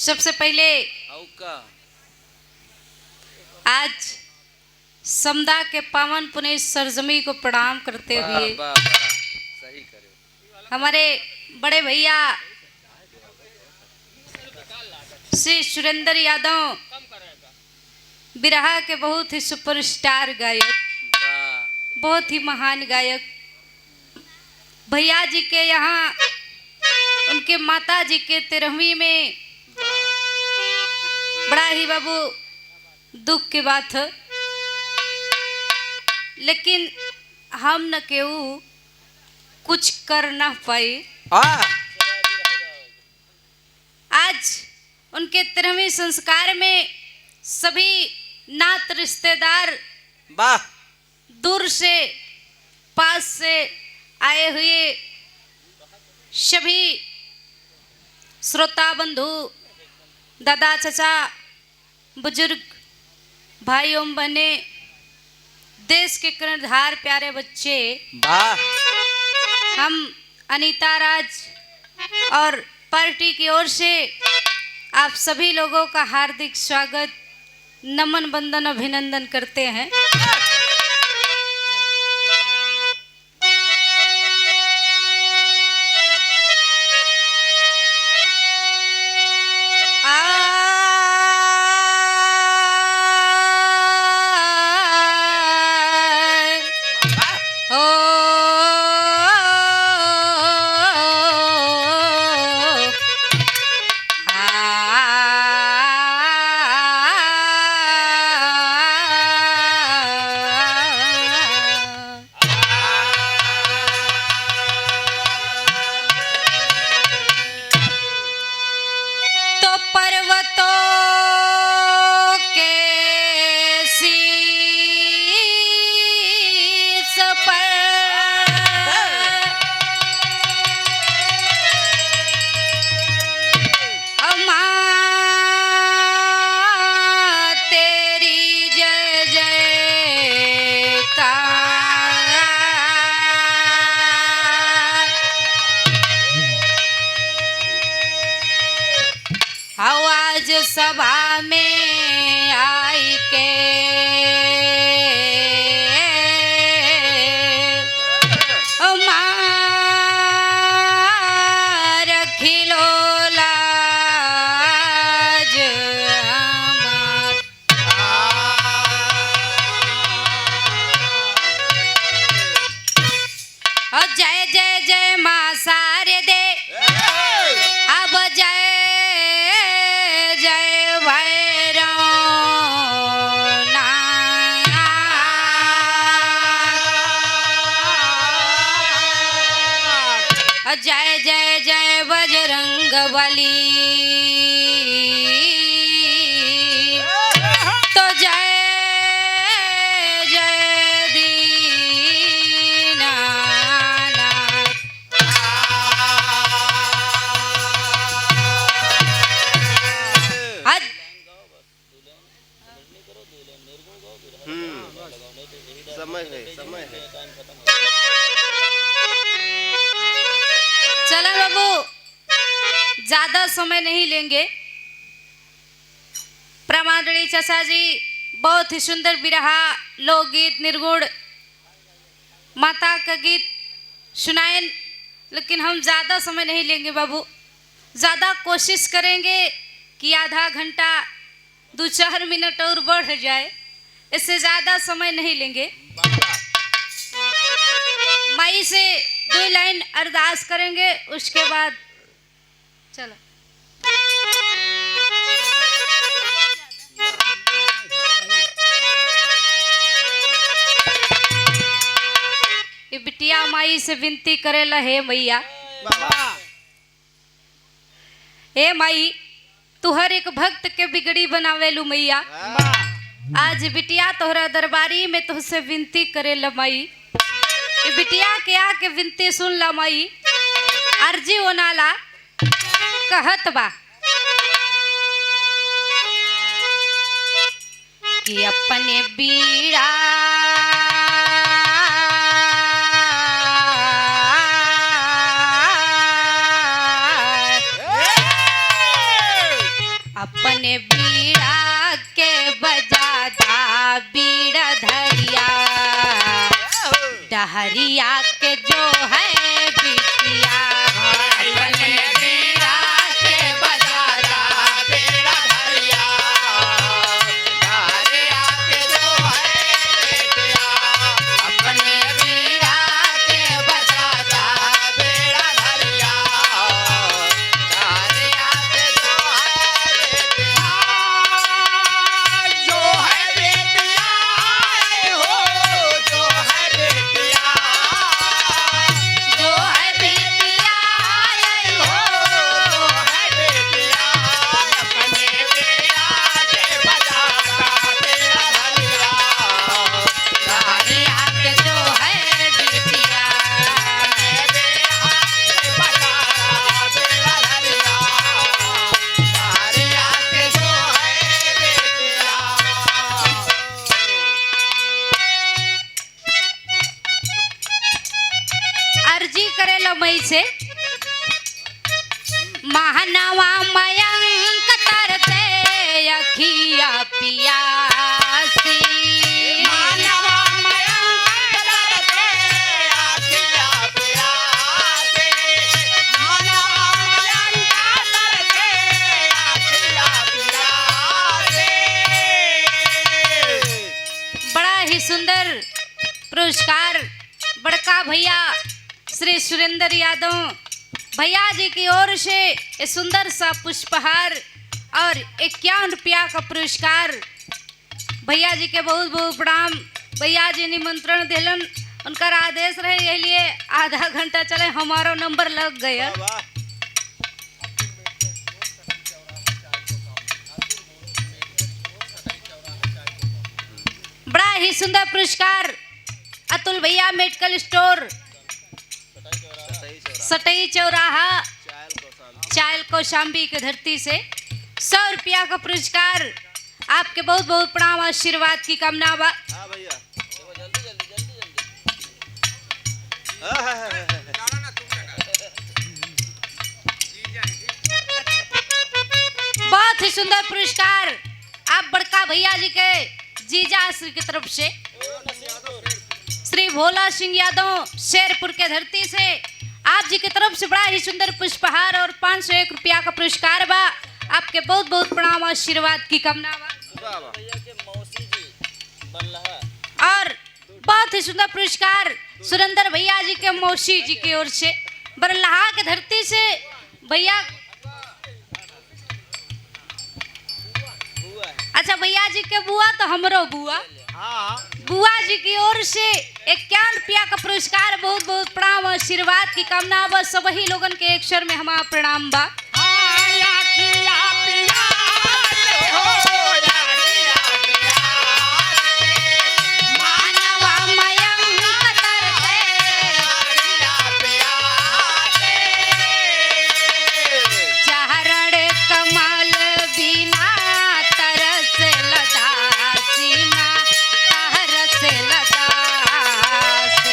सबसे पहले आज समदा के पावन पुण्य सरजमी को प्रणाम करते हुए हमारे बड़े भैया श्री सुरेंद्र यादव बिरहा के बहुत ही सुपरस्टार गायक, बहुत ही महान गायक भैया जी के यहाँ उनके माता जी के 13वीं में बड़ा ही बाबू दुख की बात है, लेकिन हम न केहू कुछ कर ना पाए। आज उनके 13वीं संस्कार में सभी नात रिश्तेदार दूर से पास से आए हुए सभी श्रोता बंधु, दादा चाचा, बुजुर्ग भाइयों बहने, देश के कर्णधार प्यारे बच्चे, हम अनीता राज और पार्टी की ओर से आप सभी लोगों का हार्दिक स्वागत, नमन, वंदन, अभिनंदन करते हैं। आज सभा में आई के रखिलो लाज जय जय जय माँ सारे दे, अब जय जय जय जय बजरंग बली, तो जय जय दीनानाथ। समय है चलो बाबू, ज्यादा समय नहीं लेंगे। प्रमादड़ी चाचा जी बहुत ही सुंदर बिरहा, लोकगीत, निर्गुण माता का गीत सुनाए, लेकिन हम ज्यादा समय नहीं लेंगे बाबू। ज्यादा कोशिश करेंगे कि आधा घंटा 2-4 मिनट और बढ़ जाए, इससे ज्यादा समय नहीं लेंगे। माई से 2 लाइन अरदास करेंगे, उसके बाद चलो। ये बिटिया माई से विनती करेला, हे मैया, हे माई, तू हर एक भक्त के बिगड़ी बनावेलू मैया। आज बिटिया तोहरा दरबारी में तुझसे विनती करेला माई, बिटिया के आके विनती सुन ला माई। अर्जी ओनाला कहत बा कि अपने बीड़ा डहरिया के जो है बिटिया अपने बीरा के बजारा बेड़ा धरिया डहरिया के जो है बेटिया अपने बीरा के बजारा बेड़ा धरिया डहरिया के जो है बेटिया हो जो है बेटिया जो है बिटिया हो जो है बेटिया अपने बेड़ा के बजाता बेड़ा धरिया डहरिया के जो है बिटिया अपने बेड़ा के बजाता बेड़ा धरिया डहरिया के जो है बेटिया अर्जी करेला मई से महानवा मयंक तरते अखिया पियासी मानवा मयंक तरते आखिया प्यासे मानवा मयंक तरते आखिया प्यासे बड़ा ही सुंदर पुरस्कार बड़का भैया श्री सुरेंद्र यादव भैया जी की ओर से ये सुंदर सा पुष्पहार और 51 रुपया का पुरस्कार भैया जी के बहुत बहुत प्रणाम। भैया जी निमंत्रण दिलन उनका आदेश रहे यही लिए आधा घंटा चले हमारा नंबर लग गया। बड़ा ही सुंदर पुरस्कार अतुल भैया मेडिकल स्टोर सटई चौराहा चायल कौशाम्बी की धरती से 100 रुपया का पुरस्कार आपके बहुत बहुत प्रणाम आशीर्वाद की कामना बा। हाँ भैया देखो जल्दी जल्दी जल्दी जल्दी बहुत ही सुंदर पुरस्कार आप बड़का भैया जी के जीजा श्री की तरफ से श्री भोला सिंह यादव शेरपुर के धरती से आप जी की तरफ से बड़ा ही सुंदर पुष्पहार और 501 रुपया का पुरस्कार बा। आपके बहुत बहुत प्रणाम आशीर्वाद की कामना बा। भैया के मौसी जी बल्लहा और बहुत ही सुंदर पुरस्कार सुरेंद्र भैया जी के मौसी जी की ओर से बरलहा के धरती से भैया। हुआ है अच्छा भैया जी के बुआ तो हमरो बुआ हाँ बुआ जी की ओर से 51 रुपया का पुरस्कार बहुत बहुत प्रणाम आशीर्वाद की कामना बस सभी लोगन के एक स्वर में हमारा प्रणाम बा। आखिया प्यासे हो आखिया प्यासे मानवा मयंक तरते आखिया प्यासे चरण कमल बिना तरस लदासीना तरस लदासी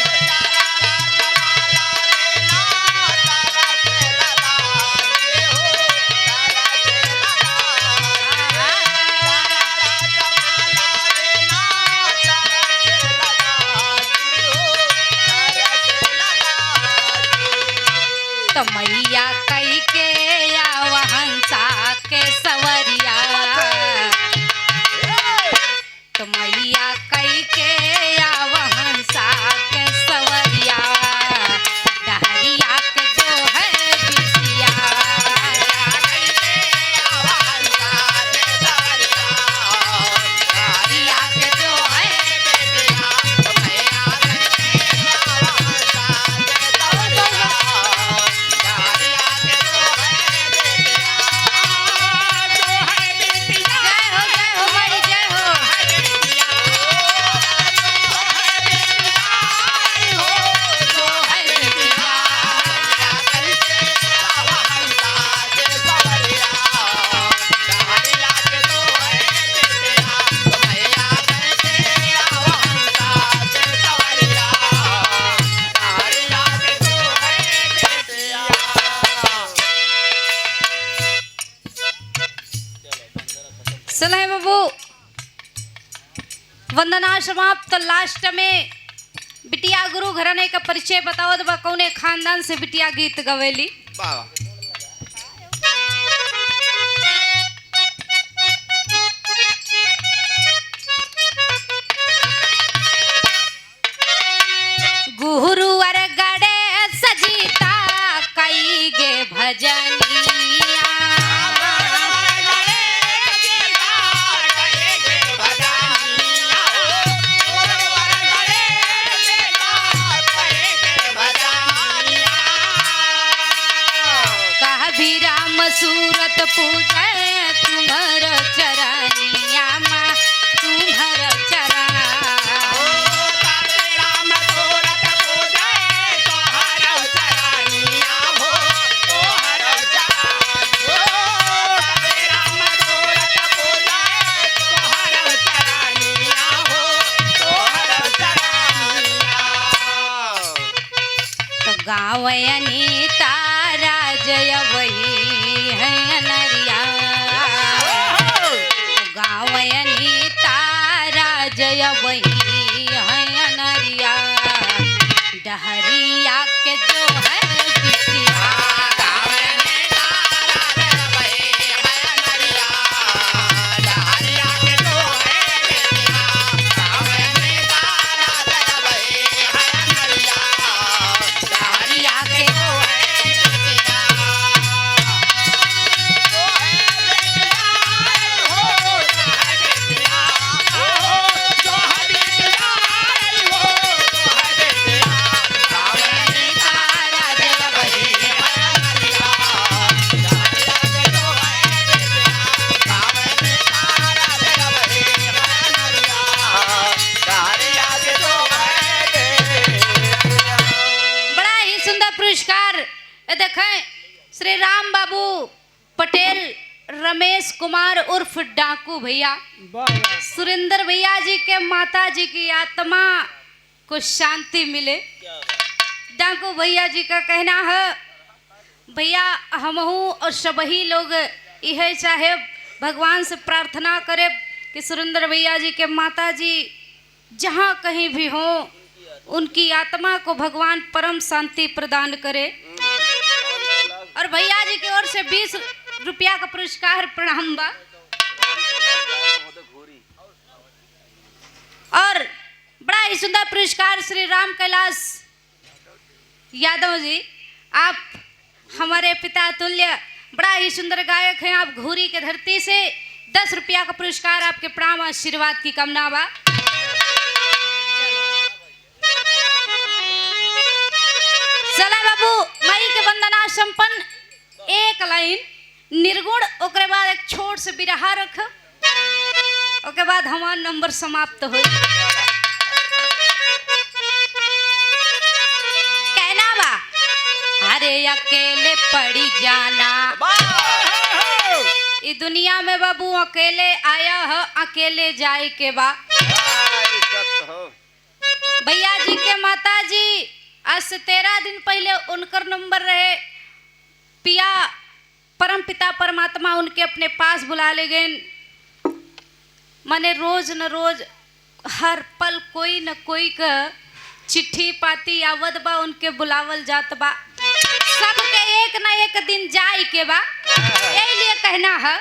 तो मैया कई के या वहंसा के सवरिया तो मैया कई के या वहंसा के सवरिया डहरिया के जो है बिटिया डहरिया के जो है जय हो बड़ी जय हो जो है बिटिया सुनाए बाबू वंदना समाप्त लास्ट में बिटिया गुरु घराने का परिचय बताओ बा कौने खानदान से बिटिया गीत गवेली। वाह गुरुवर गड़े सजीता कई गे भजनिया कह भी राम सूरत पूजे तुम्हार चरनिया माँ तुम्हार चरण गावयनी तारा जय वही है नरिया गावयनी तारा जय वही है नरिया डहरिया के जो है बिटिया देखें श्री राम बाबू पटेल रमेश कुमार उर्फ डाकू भैया सुरेंद्र भैया जी के माता जी की आत्मा को शांति मिले। डाकू भैया जी का कहना है भैया हमहू और सभी लोग यह चाहे भगवान से प्रार्थना करे कि सुरेंद्र भैया जी के माता जी जहाँ कहीं भी हो उनकी आत्मा को भगवान परम शांति प्रदान करे। और भैया जी की ओर से 20 रुपया का पुरस्कार प्रणाम बा। और बड़ा ही सुंदर पुरस्कार श्री राम कैलाश यादव जी, आप हमारे पिता तुल्य बड़ा ही सुंदर गायक हैं। आप घूरी के धरती से 10 रुपया का पुरस्कार आपके प्रणाम आशीर्वाद की कामना बा। चला बाबू मई के वंदना संपन्न एक लाइन निर्गुण ओकरे बाद एक छोट से बिरहा रख ओके बाद हमार नंबर समाप्त हो। कहना बा अरे अकेले पड़ी जाना इस दुनिया में बाबू अकेले आया है अकेले जाए के बा। भैया जी के माता जी आज से 13 दिन पहले उनकर नंबर रहे, पिया परम पिता परमात्मा उनके अपने पास बुला ले गए। माने रोज न रोज हर पल कोई न कोई का चिट्ठी पाती आवत बा, उनके बुलावल जात बा। सबके एक न एक दिन जाए के बा। यही लिए कहना है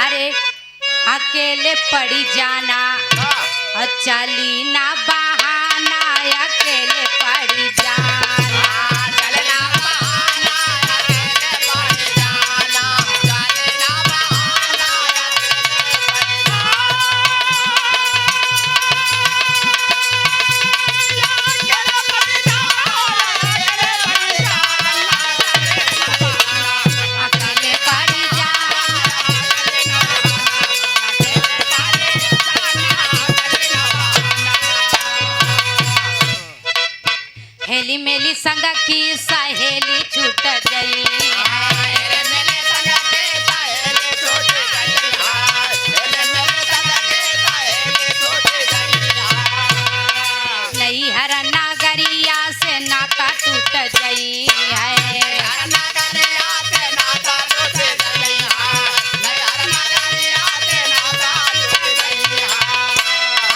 अरे अकेले पड़ी जाना चली ना बहाना अकेले पड़ी जाना चलना बहाना अकेले पड़ी जाना चलना बहाना अकेले पड़ी हेली मेली संग की सहेली छूट गई नहीं हर नागरिया से नाता टूट गई है।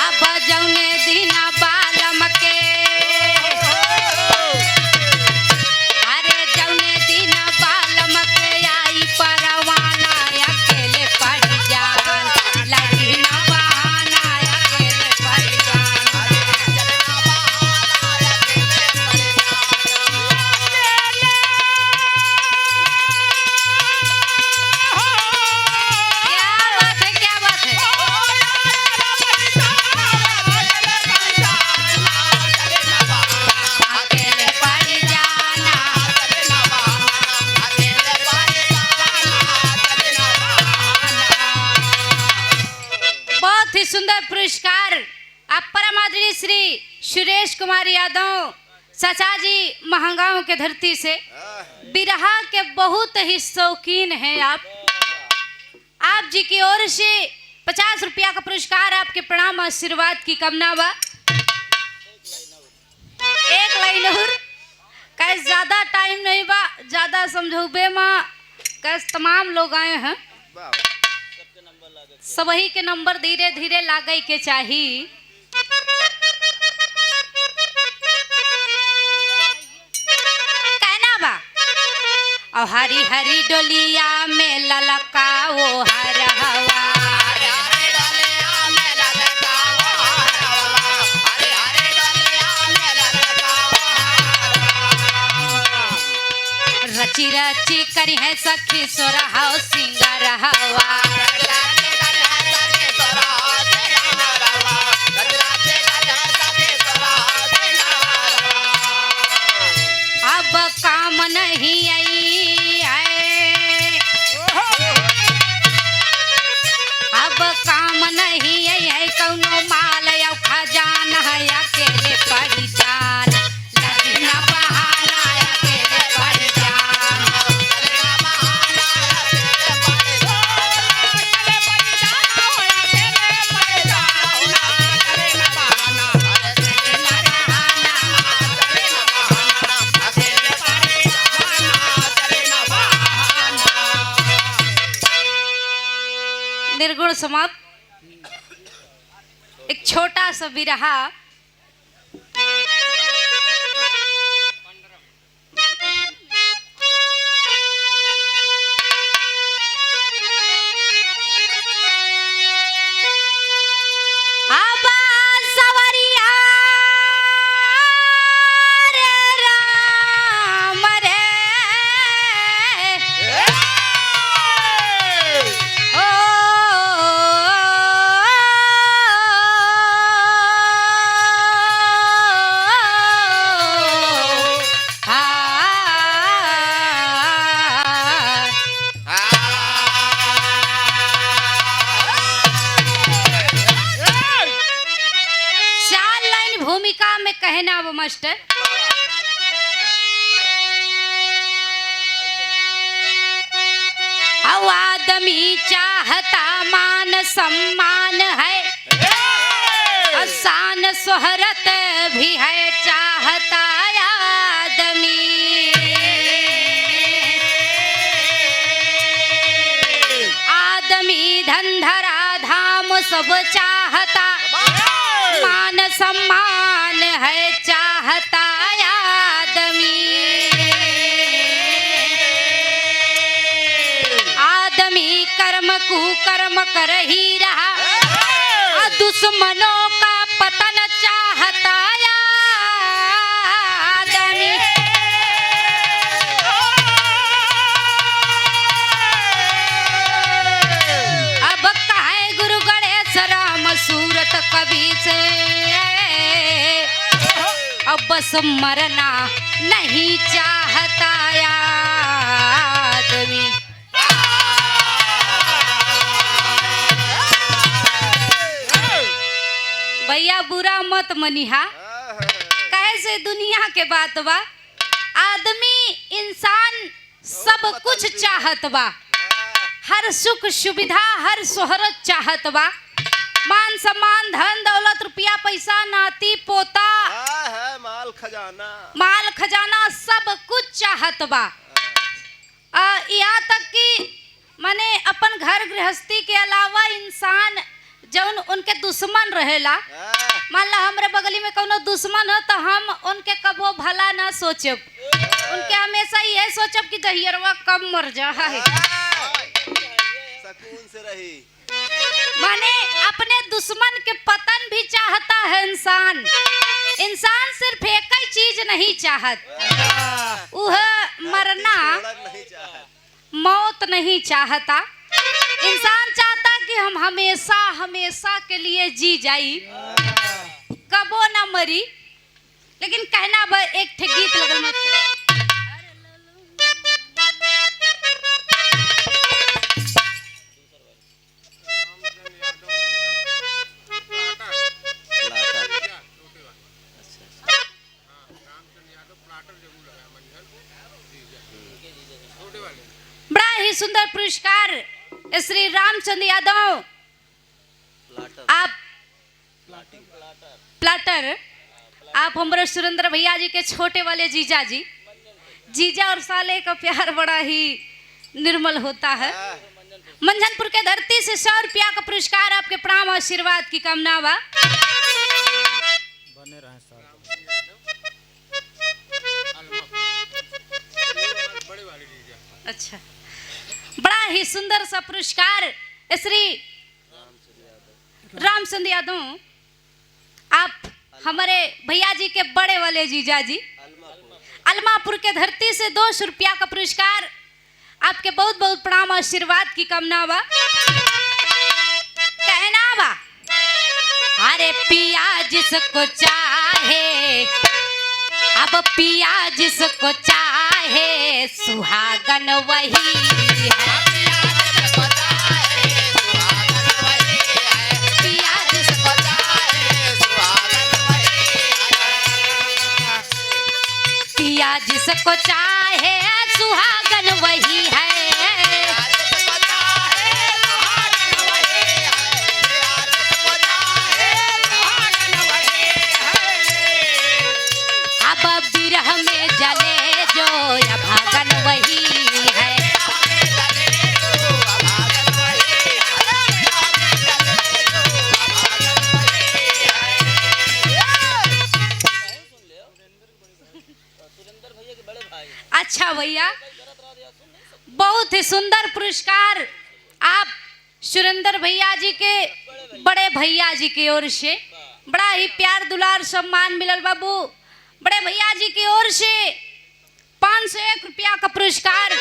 अब जौने दिन बालम के सुरेश कुमार यादव चाचा जी महंगाओं के धरती से बिरहा के बहुत ही शौकीन हैं आप जी की ओर से 50 रुपया का पुरस्कार, आपके प्रणाम आशीर्वाद की कामना बा। एक लाइन और कैस, ज्यादा टाइम नहीं बा, ज्यादा समझौबे माँ कैस तमाम लोग आए हैं, सबही के नंबर धीरे धीरे लागे के चाहिए। कहना बा और हरी हरी डोलिया में ललका वो हर हवा, रची रची करी है सखी सोरहा सिंगार हवा, अब काम नहीं आई है, अब काम नहीं आई है, कौनो माल या खजाना है, अकेले पड़ी जान लगी ना बहाना, अकेले पड़ी जान। निर्गुण समाप्त। एक छोटा सा बिरहा। भूमिका में कहना वो मास्टर, आदमी चाहता मान सम्मान है, शान शोहरत भी है, चाहता आदमी आदमी धंधरा धाम सब चाहता, मान सम्मान है, चाहता आदमी आदमी कर्म कुकर्म कर ही रहा, दुश्मनों का पतन चाहता आदमी। अब कहे गुरु गणेश राम सूरत कवि से, अब बस मरना नहीं चाहता आदमी। भैया बुरा मत मनिहा, कैसे दुनिया के बात बा, आदमी इंसान सब कुछ चाहत बा, हर सुख सुविधा हर शोहरत चाहत बा, मान सम्मान धन दौलत रुपया पैसा नाती पोता माल खजाना सब कुछ चाहत बा। यहाँ तक कि माने अपन घर गृहस्थी के अलावा इंसान जौन उनके दुश्मन रहेला, मान ला हमरे बगली में कोनो दुश्मन हो तो हम उनके कबो भला ना सोचब, उनके हमेशा ये सोचब कि दहियरवा कब मर जा है, सकून से रही। माने अपने दुश्मन के पतन भी चाहता है इंसान। इंसान सिर्फ एक ही चीज नहीं चाहत, वह मरना मौत नहीं चाहता। इंसान चाहता कि हम हमेशा हमेशा के लिए जी जाई, कबो ना मरी। लेकिन कहना बा एक ठे गीत लगल मत सुंदर पुरस्कार श्री रामचंद्र यादव प्लाटर आप प्लाटर आप हमारे सुरेंद्र भैया जी के छोटे वाले जीजा जी जीजा और साले का प्यार बड़ा ही निर्मल होता है। मंझनपुर के धरती से 100 रुपया का पुरस्कार आपके प्रणाम और आशीर्वाद की कामना बा। बने रहे साथ अच्छा, बड़ा ही सुंदर सा पुरस्कार श्री रामचंद्र यादव आप हमारे भैया जी के बड़े वाले जीजा जी अलमापुर के धरती से 200 रुपया का पुरस्कार आपके बहुत बहुत प्रणाम और आशीर्वाद की कामना बा। कहना बा अरे पिया जिसको चाहे अब पिया जिसको चाहे सुहागन वही है। पिया जिसको पिया जिसको चाहे सुहागन वही है। अब बिरह में जले जो अभागन वही है। सुरेंद्र भैया के बड़े भाई अच्छा भैया, बहुत ही सुंदर पुरस्कार आप सुरेंद्र भैया जी के बड़े भैया जी की ओर से बड़ा ही प्यार दुलार सम्मान मिलल बाबू। बड़े भैया जी की ओर से 501 रुपया का पुरस्कार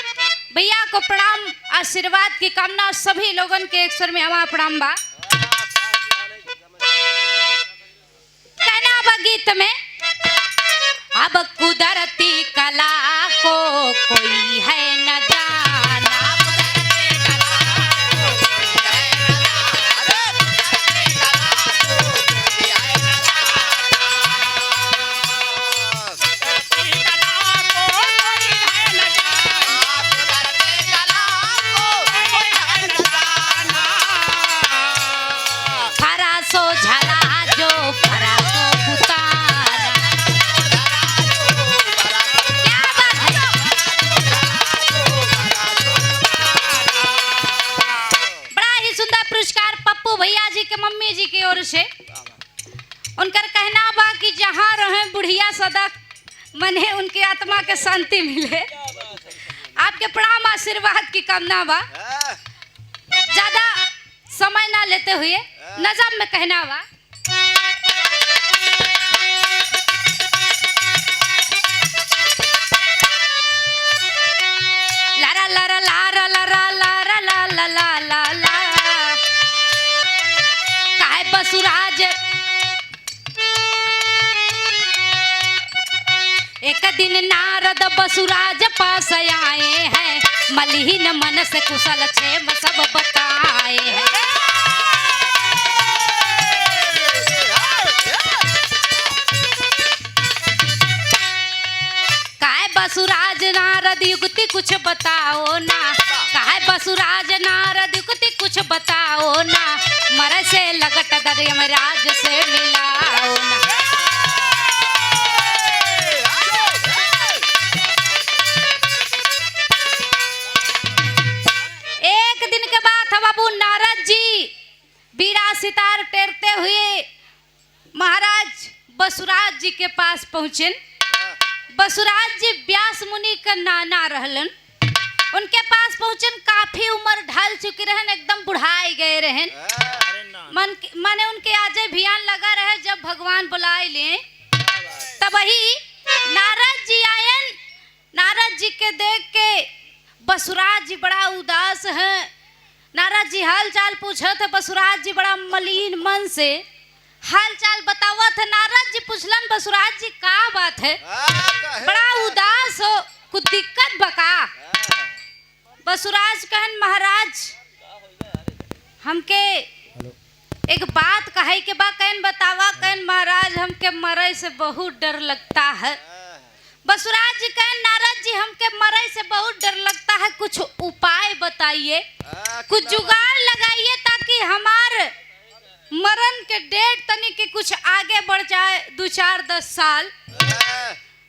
भैया को प्रणाम आशीर्वाद की कामना सभी लोगन के एक स्वर में हमारा प्रणाम बा। कहना बा गीत में अब कुदरती कला को कोई है न जाना। फरा सो झला जो फरा सो बुतारा। क्या बात है? बड़ा ही सुंदर पुरस्कार पप्पू भैया जी के मम्मी जी की ओर से उनकर कहना बा कि जहाँ रहे बुढ़िया सदा मने उनकी आत्मा के शांति मिले। आपके प्रणाम आशीर्वाद की कामना बा। ज्यादा समय ना लेते हुए नजम में कहना बा। लारा लारा लारा लारा लारा ला ला ला ला ला काहे बसुराज एक दिन नारद बसुराज पास आए हैं मलिहीन मन से कुशल क्षेम सब बताए हैं। काहे बसुराज नारद युक्ति कुछ बताओ ना। काहे बसुराज नारद युक्ति कुछ बताओ ना। मर से लगट दरियमराज से मिलाओ ना। एक दिन के बाद बाबू नारद जी बीड़ा सितार टेरते हुए महाराज बसुराज जी के पास पहुंचे। बसुराज जी व्यास मुनि का नाना रहलन। उनके पास पहुंचन काफी उम्र ढल चुकी रहन, एकदम बुढ़ाई गए रहन। माने उनके आज अभियान लगा रहे। जब भगवान बुलाए ले तब ही नारद जी आयन। नारद जी के देख के बसुराज जी बड़ा उदास है। नारद जी हाल चाल पूछत है। बसुराज जी बड़ा मलिन मन से हाल चाल बतावत है। नारद जी पूछलन बसुराज जी का बात है, बड़ा उदास हो, कुछ दिक्कत बका। बसुराज कहन महाराज हमके एक बात कहे के बा। कहन बतावा। कहन महाराज हमके मरे से बहुत डर लगता है। बसुराज जी कहे नारद जी हमके मरे से बहुत डर लगता है, कुछ उपाय बताइए, कुछ जुगाड़ लगाइए ताकि हमार मरण के डेट तनी के कुछ आगे बढ़ जाए 2-4-10 साल।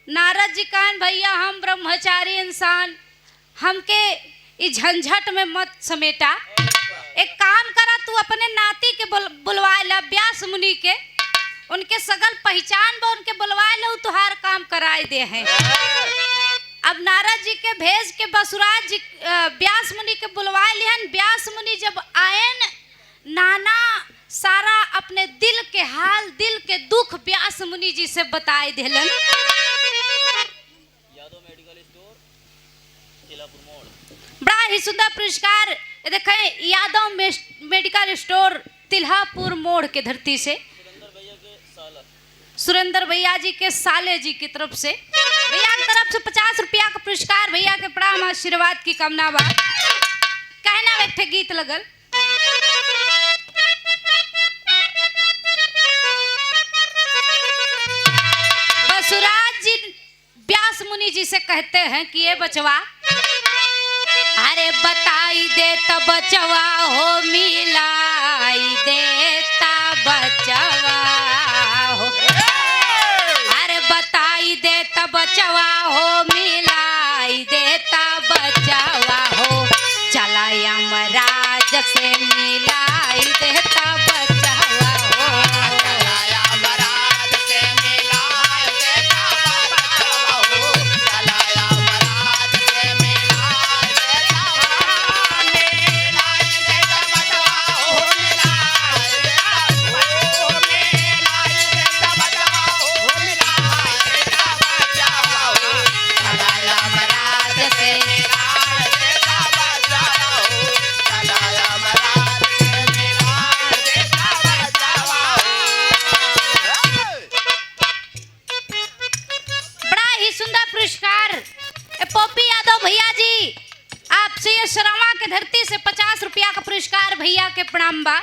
नारद जी कहें भैया हम ब्रह्मचारी इंसान, हमके इस झंझट में मत समेटा, एक काम करा तू अपने नाती के बुलवा ला व्यास मुनि के, उनके सगल पहचान बा उनके बुलवा लो, तुहार काम कराए दे हैं। अब नारद जी के भेज के बसुराज जी व्यास मुनि के बुलवा लिहन। व्यास मुनि जब आयन नाना सारा अपने दिल के हाल, दिल के दुख व्यास मुनि जी से बताए दिलन। यादव मेडिकल स्टोर तिलापुर मोड़। बड़ा ही सुंदर पुरस्कार देखें, यादव मेडिकल स्टोर तिल्हापुर मोड़ के धरती से सुरेंद्र भैया जी के साले जी की तरफ से, भैया की तरफ से 50 रुपया का पुरस्कार, भैया के प्रणाम आशीर्वाद की कामना बा। कहना एक गीत लगल, बसुराज जी व्यास मुनि जी से कहते हैं कि ये बचवा, अरे बताई दे तब बचवा हो, मिलाई देता बचवा हो, अरे बताई देता बचवा हो, मिलाई देता बचवा हो, चला यमराज से मिलाई देता बचवा हो, चला यमराज से मिलाई देता बचवा हो, चला यमराज से मिलाई देता बचवा हो, मिलाई देता बचवा हो, मिलाई देता बचवा हो, चला यमराज से मिलाई देता बचवा हो, चला यमराज से मिलाई देता बचवा हो। बड़ा ही सुंदर पुरस्कार पोपी यादव भैया जी आपसे ये शर्मा के धरती से 50 रुपया का पुरस्कार, भैया के प्रणाम बा।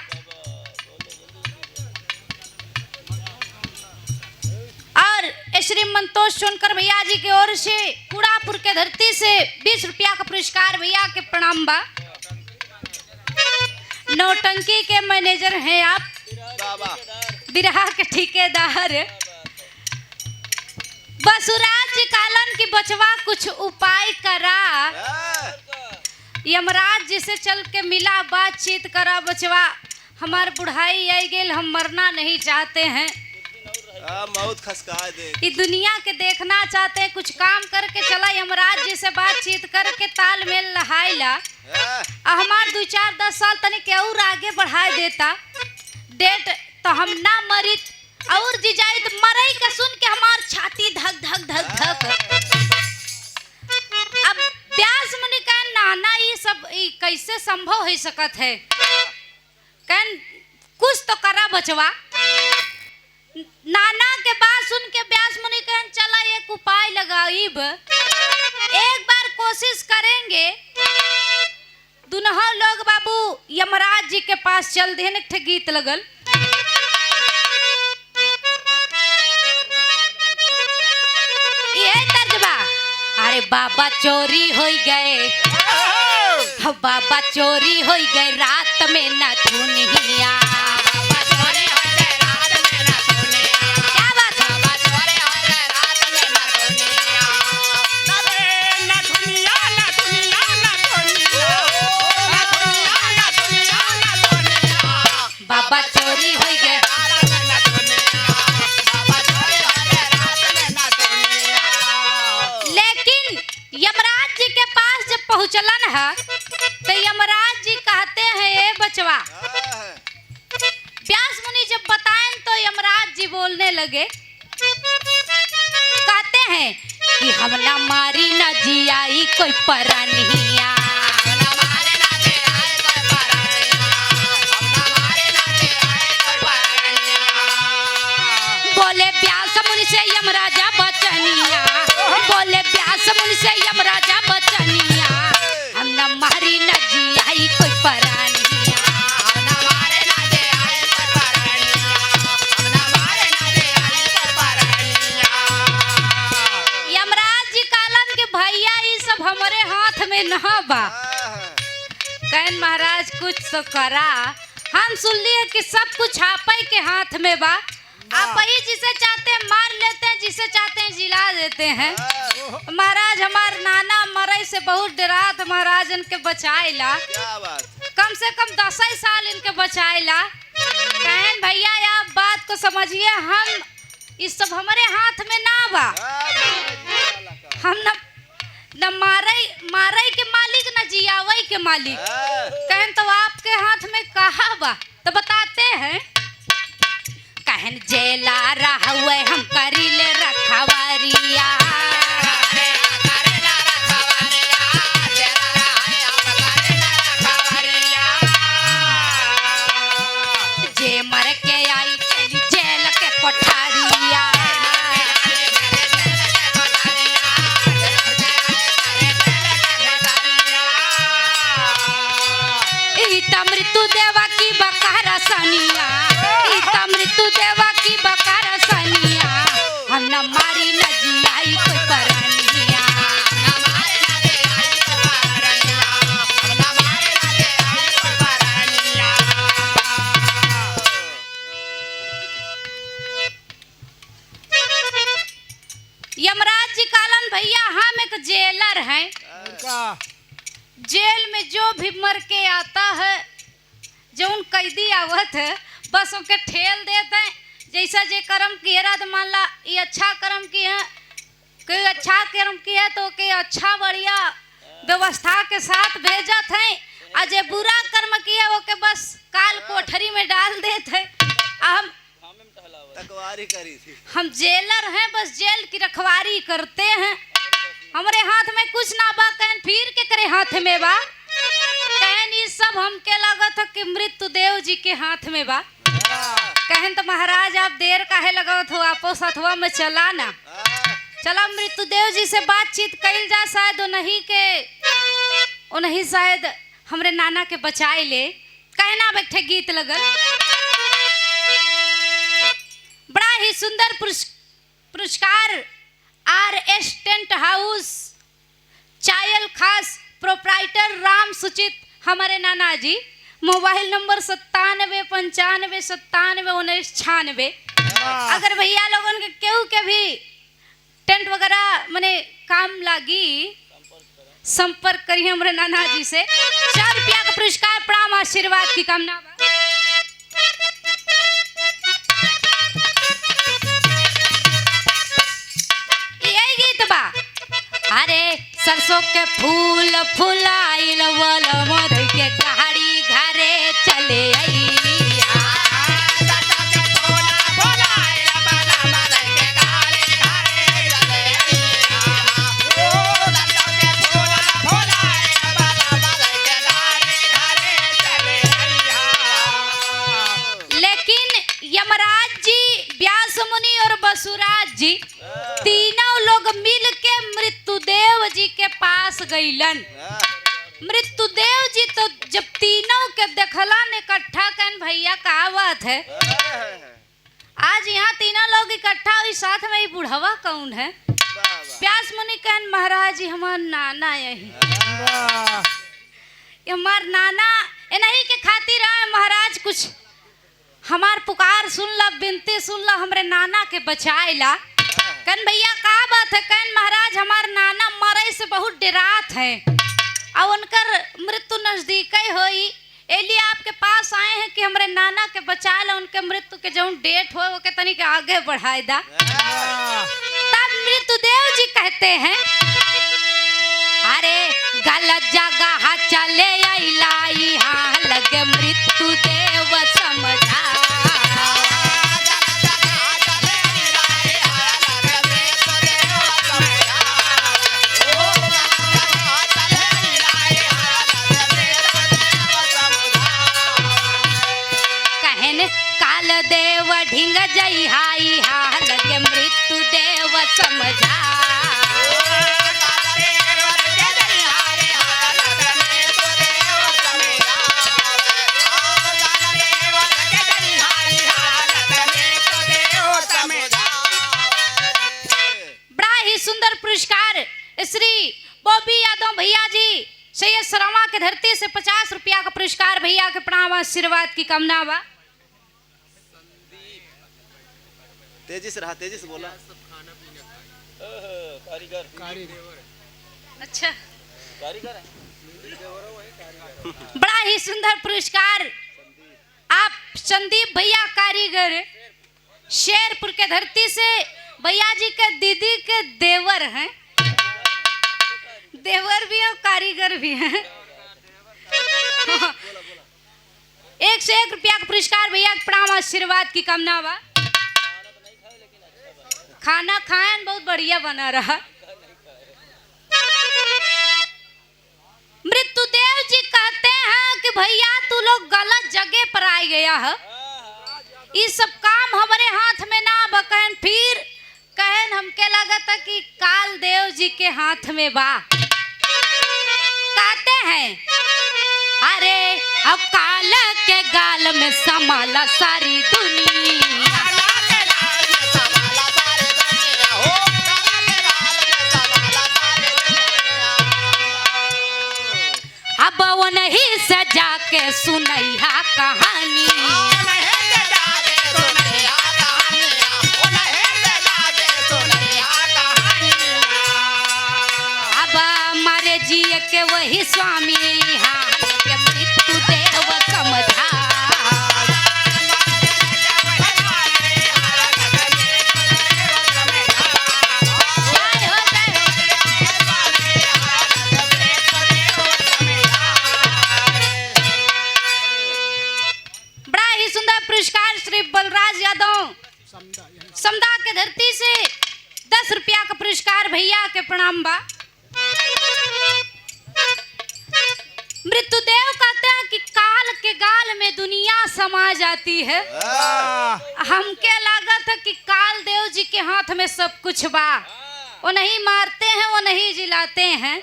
और श्री मंतोष सोनकर भैया जी की ओर से कूड़ापुर के धरती से 20 रुपया का पुरस्कार, भैया के प्रणाम बा। नौटंकी के मैनेजर हैं आप, बाबा बिरहा के ठेकेदार। बसुराज जी कालन की बचवा कुछ उपाय करा, यमराज जी से चल के मिला, बातचीत करा, बचवा हमार बुढ़ाई आई गेल, हम मरना नहीं चाहते हैं, मौत खसका दे, ये दुनिया के देखना चाहते हैं, कुछ काम करके चला यमराज जी से बातचीत करके तालमेल लहाइला, हमार 2-4-10 साल तने के और आगे बढ़ाए देता डेट, तो हम ना मरी और जी जाए तो मरई का सुन के हमार छाती धक धक धक धक। अब व्यास मुनि कहन नाना ये सब कैसे संभव हो सकत है, कहन कुछ तो करा बचवा। नाना के बात सुन के व्यास मुनि कहन चला एक उपाय लगाइब, एक बार कोशिश करेंगे। दुनहा लोग बाबू यमराज जी के पास चल देन। एक ठे गीत लगल, ये तर्जबा, अरे बाबा चोरी हो गए, बाबा चोरी हो गए रात में न दुनिया, क्या बात है? बाबा चोरी हो गए, लेकिन यमराज जी के पास जब पहुंचलन है तो यमराज जी कहते हैं ए बचवा, व्यास मुनि जब बताएं तो यमराज जी बोलने लगे, कहते हैं कि हम ना मारी ना जियाई कोई परानिया, बोले व्यास मुनि से यमराजा बचनिया, बोले व्यास मुनि से यमराजा बचनिया, हम ना मारी ना जियाई कोई परानिया, यमराज में ना बा। हाँ, कहन महाराज कुछ तो करा। हम सुन लिए कि सब कुछ आप ही के हाथ में बा। आप ही जिसे चाहते हैं मार लेते हैं, जिसे चाहते हैं जिला देते हैं। हाँ, महाराज हमार नाना मरई से बहुत डरात, महाराज इनके बचाएला। क्या बात। कम से कम 10 साल इनके बचाएला। कहन भैया आप बात को समझिए, हम इस सब हमारे हाथ में ना बा। हम न मारई के मालिक न जियावई के मालिक। कहन तो आपके हाथ में कहा बा तो बताते हैं। कहन जेला रहुए हम करी ले रखवारिया। जे मर के आई चली जेल के कोठारिया। ईता मृत्यु देवा की बकार सनिया। ईता मृत्यु देवा की बकार सनिया। हम न मारी न जियाई कोई परनिया। यमराज जी कालन भैया हम एक जेलर हैं। जेल में जो भी मर के आता है, जो उन कैदी आवत है, बस उनके ठेल देते हैं। जैसा जे कर्म किए रहा तो मान ला ये अच्छा कर्म किए, कोई अच्छा कर्म किया तो के अच्छा बढ़िया व्यवस्था के साथ भेजत है। और जे बुरा कर्म किया वो के बस काल कोठरी में डाल देते हैं। हम तकवारी करी थी। हम जेलर हैं, बस जेल की रखवारी करते हैं। हमारे हाथ में कुछ ना बा। कहन फिर के करे हाथ में बा। कहन ये सब हमके लगत है कि मृत्यु देव जी के हाथ में बा। कहन तो महाराज आप देर काहे लगावत हो, आपो साथवा में चला ना। चला मृत्यु देव जी से बातचीत कइल जा, शायद उन्हीं शायद हमरे नाना के बचाए ले। कहना बैठे गीत लगल। बड़ा ही सुंदर पुरस्कार RS टेंट हाउस चायल खास प्रोप्राइटर राम सुचित हमारे नाना जी। Mobile number 9795971996। अगर भैया लोगन के केहू के भी टेंट वगैरह मने काम लागी संपर्क करिए हमारे नाना जी से। 4 रुपया का पुरस्कार प्रणाम आशीर्वाद की कामना बा। यही गीत बा। अरे सरसों के फूल फुलाइल वल मध के गाड़ी घरे चले आई। बसुराज जी तीनों लोग मिल के मृत्यु देव जी के पास गईलन। मृत्यु देव जी तो जब तीनों के देखलन इकट्ठा कहन भैया का बात है, आज यहाँ तीनों लोग इकट्ठा हुई, साथ में ही बुढ़वा कौन है? प्यास मुनि कहन महाराज जी हमार नाना यही, हमार नाना नहीं के खातिर आए महाराज, कुछ हमार पुकार सुन ला, बिनती सुन ला, हमरे नाना के बचाए ला। कहन भैया का बात है? कहन महाराज हमार नाना मरे से बहुत डरात है और उनकर मृत्यु नजदीक ही होई, एलिए आपके पास आए हैं कि हमरे नाना के बचा ला, उनके मृत्यु के जो डेट हो वो के तनी के आगे बढ़ाए दा। तब मृत्यु देव जी कहते हैं अरे गलत जगह चले अइला, यहाँ लगे मृत्यु देव समझा। कहन काल देव ढिंग जई हाई, हा लगे मृत्यु देव समझा। सुंदर पुरस्कार श्री बॉबी यादव भैया जी सैयद सरावा के धरती से 50 रुपया का पुरस्कार भैया के प्रणाम आशीर्वाद की कामना बा। तेजी से रहा, तेजी से बोला। कारीगर अच्छा, कारीगर है। बड़ा ही सुंदर पुरस्कार आप संदीप भैया कारीगर शेरपुर के धरती से भैया जी के दीदी के देवर हैं, देवर भी और कारीगर भी हैं। 1 से 1 रुपया का पुरस्कार भैया के प्रणाम आशीर्वाद की कामना बा। खाना खाएं बहुत बढ़िया बना रहा। मृत्युदेव जी कहते हैं कि भैया तू लोग गलत जगह पर आ गया है, ये सब काम हमारे हाथ में ना बकन। फिर कहन हमके लगा था कि काल देव जी के हाथ में बा। कहते हैं अरे अब काल के गाल में संभाला सारी दुनिया, अब वो नहीं सजा के सुनैया कहानी। अब हमारे जिए के वही स्वामी हाल के मृत्यु देव समझा। पुरस्कार श्री बलराज यादव समदा के धरती से 10 रुपया का पुरस्कार भैया के प्रणाम बा। मृत्युदेव कहते हैं कि काल के गाल में दुनिया समा जाती है। हमके लागत है कि काल देव जी के हाथ में सब कुछ बा, वो नहीं मारते हैं वो नहीं जिलाते हैं।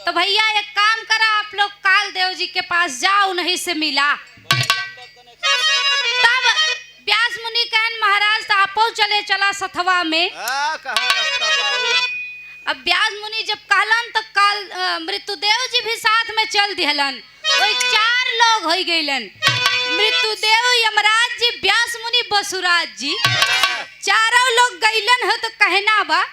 तो भैया एक काम करा, आप लोग काल देव जी के पास जाओ, उन्हीं से मिला। तब व्यास मुनि कहन महाराज तो आपो चले चला सथवा में। अब व्यास मुनि जब कहलन तो काल मृत्युदेव जी भी साथ में चल दिहलन। वही 4 लोग हो गइलन, मृत्युदेव, यमराज जी, व्यास मुनि, बसुराज जी, चारों लोग गइलन है। तो कहना बा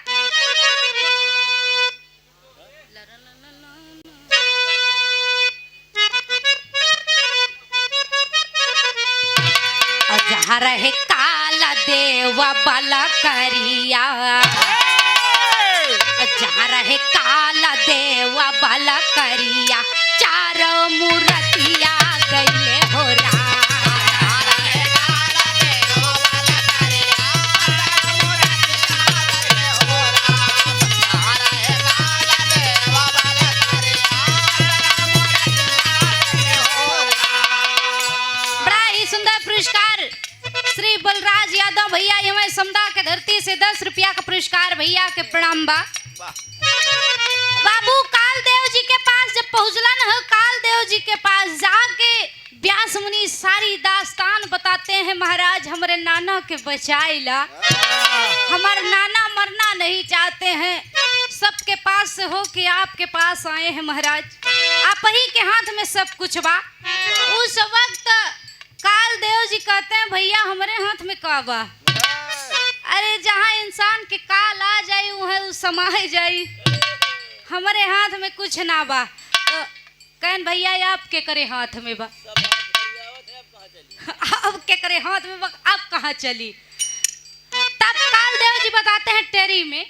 जहाँ रहे काला देवा बाला करिया, जहाँ रहे काला देवा बाला करिया, चारों मूर्तिया गईले हो रा। बड़ा ही सुंदर पुरस्कार श्री बलराज यादव भैया एवं समदा के धरती से 10 रुपया का पुरस्कार भैया के प्रणाम बा। बाबू काल देव जी के पास जब पहुंचलन है, काल देव जी के पास जाके व्यास मुनि सारी दास्तान बताते हैं। महाराज हमारे नाना के बचाइला, हमारे नाना मरना नहीं चाहते हैं, सबके पास से हो के आपके पास आए हैं महाराज, आप ही के हाथ में सब कुछ बा। उस वक्त काल देव जी कहते हैं भैया हमारे हाथ में का बा? अरे जहाँ इंसान के काल आ जाए वह उस समाये जाए, हमारे हाथ में कुछ ना बा। तो कहन भैया आपके करे हाथ में बा, अब के करे हाथ में बा, आप कहाँ चली? तब काल देव जी बताते हैं टेरी में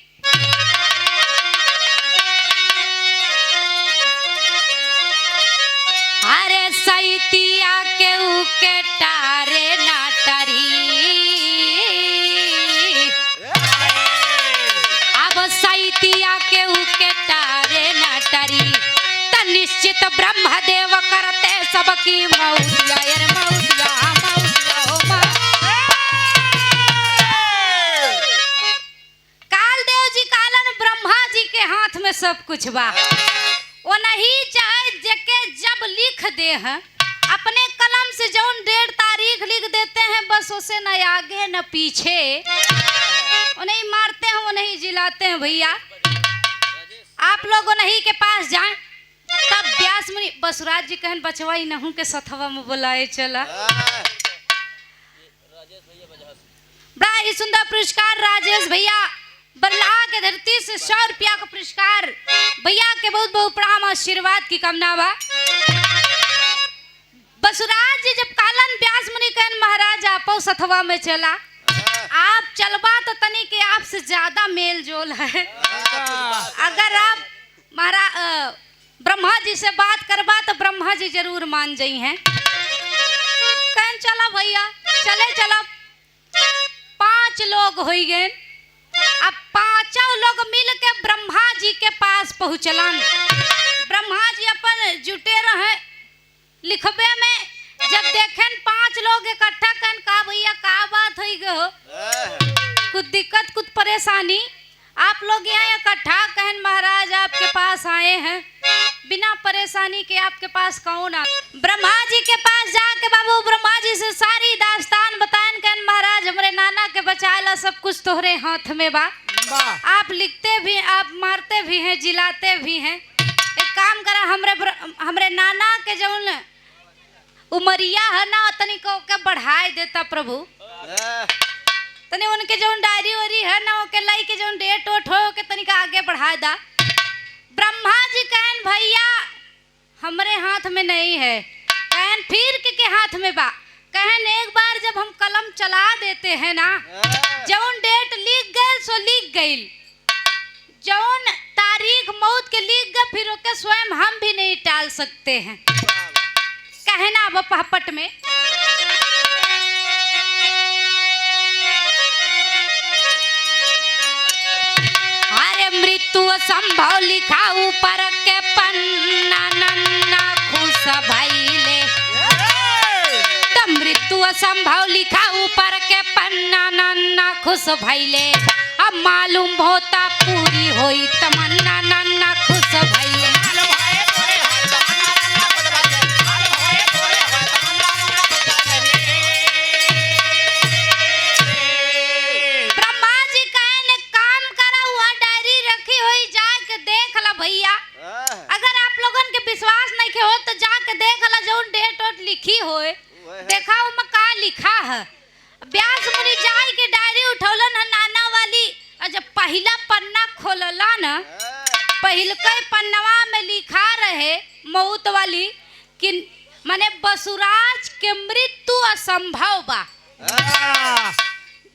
अरे सैतिया के उके टारे नाटरी, अब सैतिया के उके टारे नाटरी, त निश्चित ब्रह्मदेव करते सबकी मौतिया, यार मौतिया मौतिया हो काल देव जी कालन ब्रह्मा जी के हाथ में सब कुछ बा। वो नहीं चाहे जके जब लिख दे हैं अपने कलम से जौन डेट तारीख लिख देते हैं, बस उसे न आगे न पीछे, वो नहीं मारते हैं वो नहीं जिलाते हैं भैया। आप लोगों नहीं के पास जाए तब व्यास मुनि बसुराज जी कहन बचवा ही नहू के सथवा में बुलाए चला। बड़ा ही सुंदर पुरस्कार राजेश भैया बल्ला के धरती से 100 रुपया का पुरस्कार भैया के बहुत बहुत प्रणाम आशीर्वाद की कामना बा। बसुराज जी जब कालन व्यास मुनि कहन महाराज आपो सथवा में चला, आप चलबा तो तनी के आपसे ज्यादा मेल जोल है। अगर आप महाराज ब्रह्मा जी से बात करबा तो ब्रह्मा जी जरूर मान जाई हैं। कहन चला भैया चले चला। 5 लोग हो गए। अब 5 लोग मिल के ब्रह्मा जी के पास पहुंचलन। ब्रह्मा जी अपन जुटे रहे लिखबे में, जब देखें 5 लोग इकट्ठा कहन का भैया का बात हो गो, कुछ दिक्कत कुछ परेशानी, आप लोग यहाँ इकट्ठा कहन महाराज आपके पास आए हैं, बिना परेशानी के आपके पास कौन आ। ब्रह्मा जी के पास जाके बाबू ब्रह्मा जी से सारी दास्तान बताएं कहन महाराज हमरे नाना के बचाएला सब कुछ तोहरे हाथ में बा। आप लिखते भी आप मारते भी हैं जिलाते भी हैं। एक काम करा हमरे नाना के जौन उमरिया है ना तनी को के बढ़ाए देता प्रभु, तनी उनके जो डायरी वारी है ना वो के लाई के जो डेट ओट हो के तनी का आगे बढ़ा दा। ब्रह्मा जी कहन भैया हमरे हाथ में नहीं है। कहन फिर के हाथ में बा। कहन एक बार जब हम कलम चला देते हैं ना, जौन डेट लिख गए सो लिख गई, जौन तारीख मौत के लिख गए फिर ओके स्वयं हम भी नहीं टाल सकते हैं। कहना अब पहपट में मृत्यु संभव लिखा ऊपर के पन्ना नन्ना खुश भइले, तो मृत्यु संभव लिखा ऊपर के पन्ना नन्ना खुश भइले। अब मालूम होता पूरी होई तमन्ना नन्ना खुश भइले। विश्वास नहीं के हो तो जाके देख ला जो डेट ओट लिखी होए, देखा उमा का लिखा है। व्यास मुनि जाय के डायरी उठौलन है नाना वाली, और जब पहला पन्ना खोलला ना, पहिलके पन्नवा में लिखा रहे मौत वाली कि माने बसुराज के मृत्यु असंभव बा।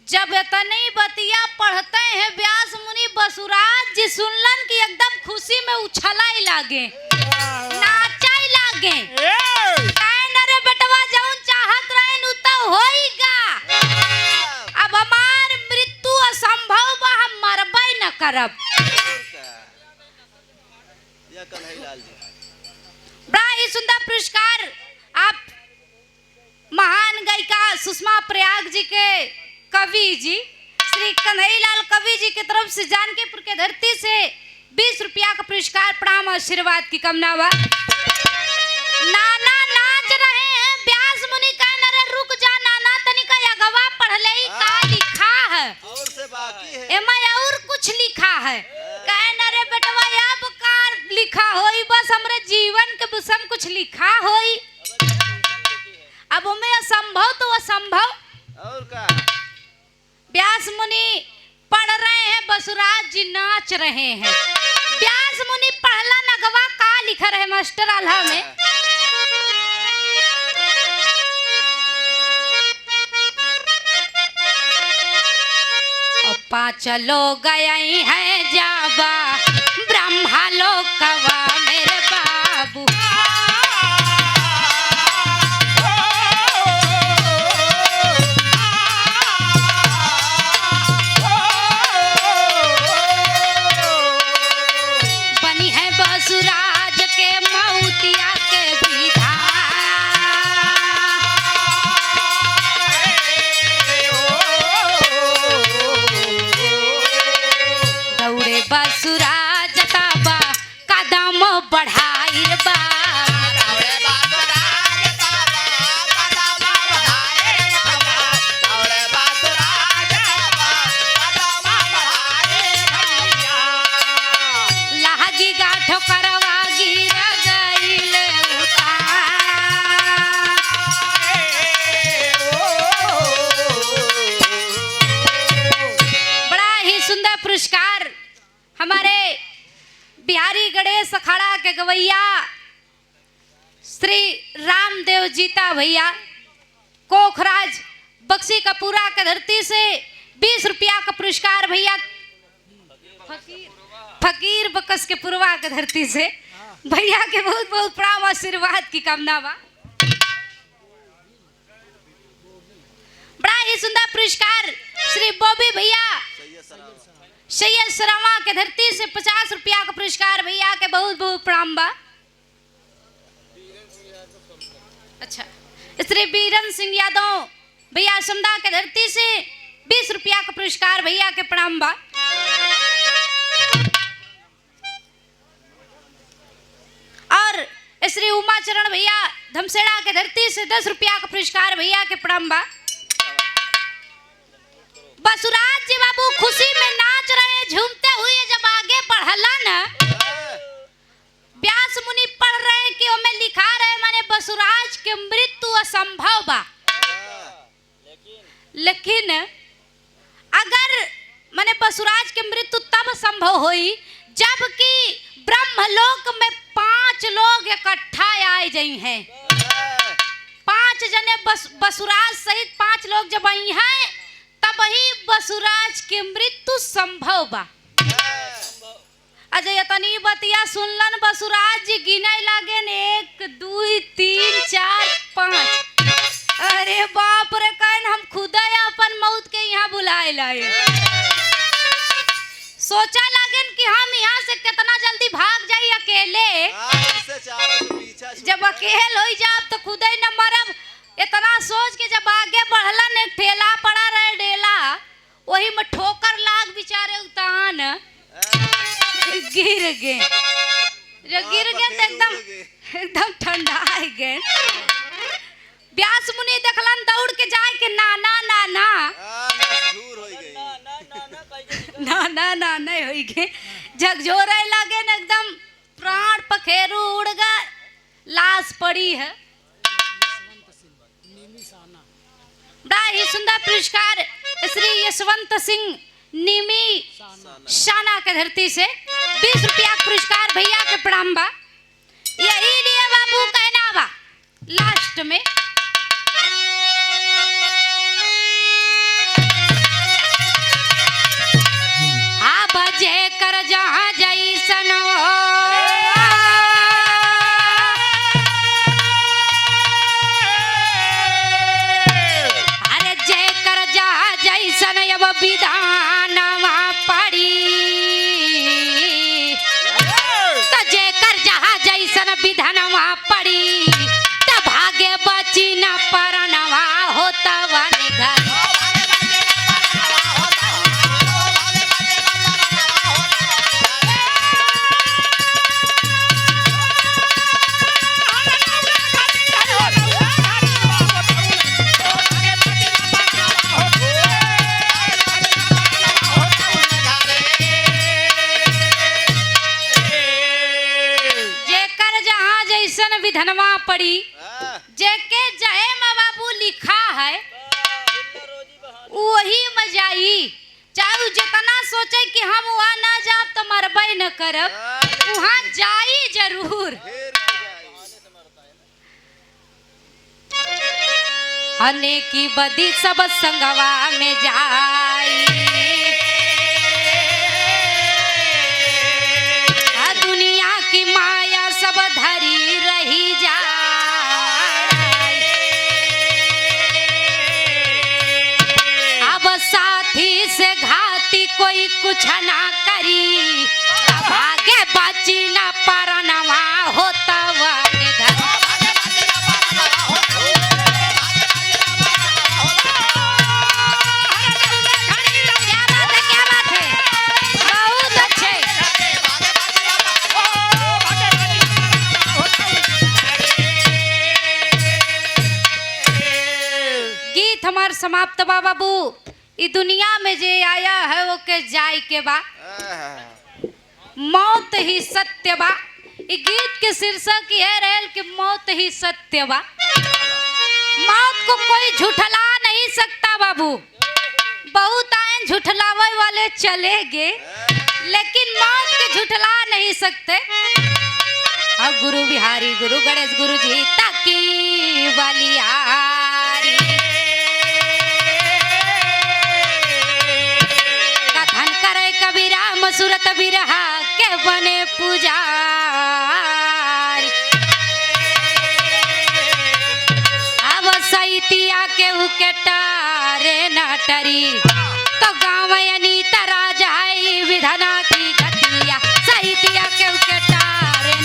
जब इतनी बतिया पढ़ते हैं व्यास मुनि बसुराज जी सुनलन कि एकदम खुशी में उछला ही लागे, नाचा ही लागे। रे बेटवा जौन चाहत रहेन उ तो होइगा। अब हमार मृत्यु असंभव बा, हम मरबे न करब। बड़ा ही सुंदर पुरस्कार आप महान गायिका सुषमा प्रयाग जी के कवि जी श्री कन्हैयालाल कवि जी की तरफ से जानकीपुर के धरती से 20 रुपया का पुरस्कार प्रणाम आशीर्वाद की कामना बा। नाना नाच रहे हैं, व्यास मुनि कहन अरे रुक जा नाना तनिका अगवा पढ़ ले का लिखा है, और से बाकी है एमा और कुछ लिखा है। कहन अरे बेटवा अब का लिखा होई, बस हमरे जीवन के विषय में कुछ लिखा होई। अब में असंभव तो असंभव और का। व्यास मुनि पढ़ रहे हैं, बसुराज जी नाच रहे हैं। व्यास मुनि पढ़ला नगवा का लिखा रहे मास्टर आल्हा में, और 5 लोग गए हैं जाबा ब्रह्मा लोग कवा मेरे बाबू। बसुराज के मौतिया के विधा, दौड़े बसुराज ताबा कदम बढ़ाई बा। लागी सुंदर पुरस्कार हमारे बिहारी गणेश अखाड़ा के गवैया श्री रामदेव जीता भैया कोखराज बक्सी का पूरा का धरती से 20 रुपया का पुरस्कार भैया फकीर बकस के पूर्वा के धरती से भैया के बहुत बहुत प्रणाम आशीर्वाद की कामना बा। बड़ा ही सुंदर पुरस्कार श्री बॉबी भैया सैयद सरावा के धरती से 50 रुपया का पुरस्कार भैया के बहुत बहुत प्रणाम बा। अच्छा श्री बीरन सिंह यादव भैया समदा के धरती से 20 रुपया का पुरस्कार भैया के प्रणाम बा। और श्री उमा चरण भैया धमसेड़ा के धरती से 10 रुपया का पुरस्कार भैया के प्रणाम बा। बसुराज जी बाबू खुशी में नाच रहे झूमते हुए जब आगे बढ़ला न व्यास मुनि पढ़ रहे कि ओमे लिखा रहे माने बसुराज के मृत्यु असंभव बा, लेकिन अगर माने बसुराज के मृत्यु तब संभव हुई जबकि ब्रह्मलोक में 5 लोग इकट्ठा आए जाई हैं। 5 जने बसुराज सहित 5 लोग जब आई हैं तब ही बसुराज के मृत्यु संभव बा। अजय तनी बतिया सुनलन बसुराज जी गिने लागे 1 2 3 4 5। अरे बाप रे कहन हम खुदा अपन मौत के यहाँ बुलाए लाए। सोचा लागन कि हम यहाँ से कितना जल्दी भाग जाई अकेले। जब अकेले हो जाब तो खुद ही न मरब इतना सोच के जब आगे बढ़लन एक ठेला पड़ा रहे डेला वही में ठोकर लाग बेचारे उतान गिर गए। जब गिर गए तो एकदम ठंडा गए। व्यास मुनि देखलन दौड़ के जाए के नाना नाना ना नहीं होई के झकझोरे लगे न एकदम प्राण पखेरु उड़ गए लाश पड़ी है। बड़ा ही सुंदर पुरस्कार श्री यशवंत सिंह निमी शाना के धरती से 20 रुपया पुरस्कार भैया के प्रणाम बा। यही लिए बाबू कहना बा लास्ट में बजे कर जहाँ जैसन अरे जय कर जहाँ जैसन अब विधानवा पड़ी तो जय कर जहाँ जैसन विधानवा पड़ी तो भागे बची न परनवा होता वाली घर। विधनवा पड़ी जेके जहे माँ बाबू लिखा है वही मजाई चाहे जितना सोचे कि हम वहाँ ना जाब तो मरबे न करब वहाँ जाई जरूर। हने की बदी सब संगवा में जाई दुनिया की माया सब धरी रही जाए। अब साथी से घाती कोई कुछ ना करी आगे बची न परनवा होता वाले घर। क्या बात है बहुत अच्छे। हमार समाप्त बा बाबू। ई दुनिया में जे आया है वो के जाय के बा, मौत ही सत्य बा। ई गीत के शीर्षक यह रहल कि मौत ही सत्य बा। मौत को कोई झुठला नहीं सकता बाबू। बहुत आयन झुठलावे वाले चलेंगे, लेकिन मौत के झुठला नहीं सकते। अब गुरु बिहारी गुरु गणेश गुरु जी ताकी बलियारी, कथन करे कबीरा मसूरत बिरहा के बने पुजारी। अब सैतिया के उकेटारे नटरी, तो गाँव अनीता राजा विधना की गतिया, सैतिया के उकेटारे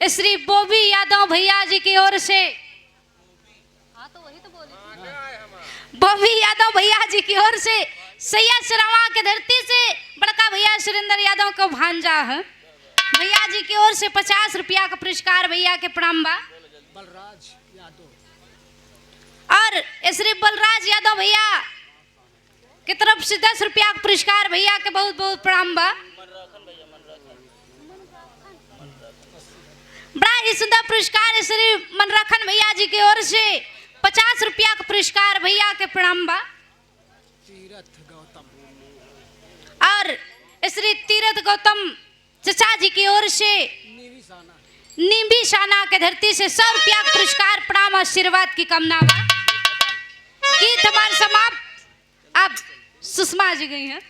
श्री बॉबी यादव भैया जी की ओर से, हाँ तो वही तो बोली, बॉबी यादव भैया जी की ओर से सैयद श्रवा के धरती से बड़का भैया सुरेंद्र यादव को भांजा है भैया जी की ओर से 50 रुपया का पुरस्कार भैया के प्रणाम बा। बलराज यादव और श्री बलराज यादव भैया की तरफ से 10 रुपया का पुरस्कार भैया के बहुत बहुत प्रणाम बा। बड़ा ही सुंदर पुरस्कार श्री मनरखन भैया जी की ओर से 50 रुपया का पुरस्कार भैया के प्रणाम बा। तीरथ गौतम और श्री तीरथ गौतम चचा जी की ओर से निम्बी शाना के धरती से 100 रुपया का पुरस्कार प्रणाम आशीर्वाद की कामना बा। गीत हमारे समाप्त। अब सुषमा जी गई हैं।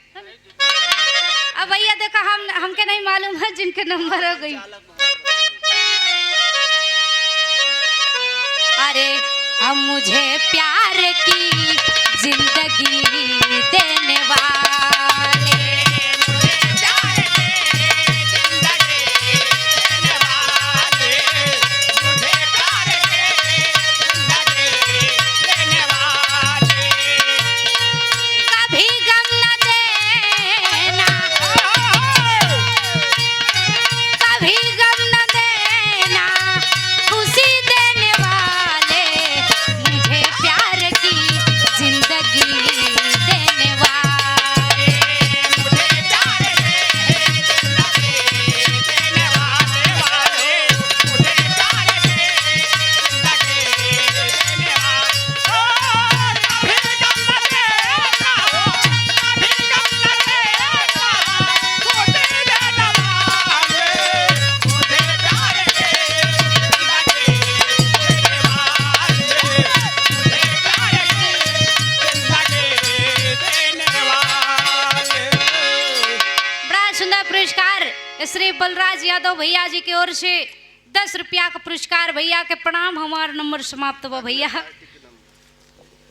अब भैया देखा हमके नहीं मालूम है जिनके नंबर हो गई। अरे हम मुझे प्यार की जिंदगी देने वाले, मुझे प्यार की जिंदगी देने वाले, मुझे प्यार की जिंदगी देने वाले, कभी गम न देना, कभी गम न देना, खुशी देने वाले, मुझे प्यार की जिंदगी देने वाले, मुझे प्यार की जिंदगी देने वाले, मुझे प्यार की जिंदगी देने वाले, कभी गम न देना, कभी गम न देना, खुशी देने वाले, मुझे प्यार की जिंदगी देने वाले, मुझे प्यार की जिंदगी देने वाले। बड़ा सुंदर पुरस्कार श्री बलराज यादव भैया जी की ओर से 10 रुपया का पुरस्कार भैया के प्रणाम। हमारा नंबर समाप्त हुआ भैया।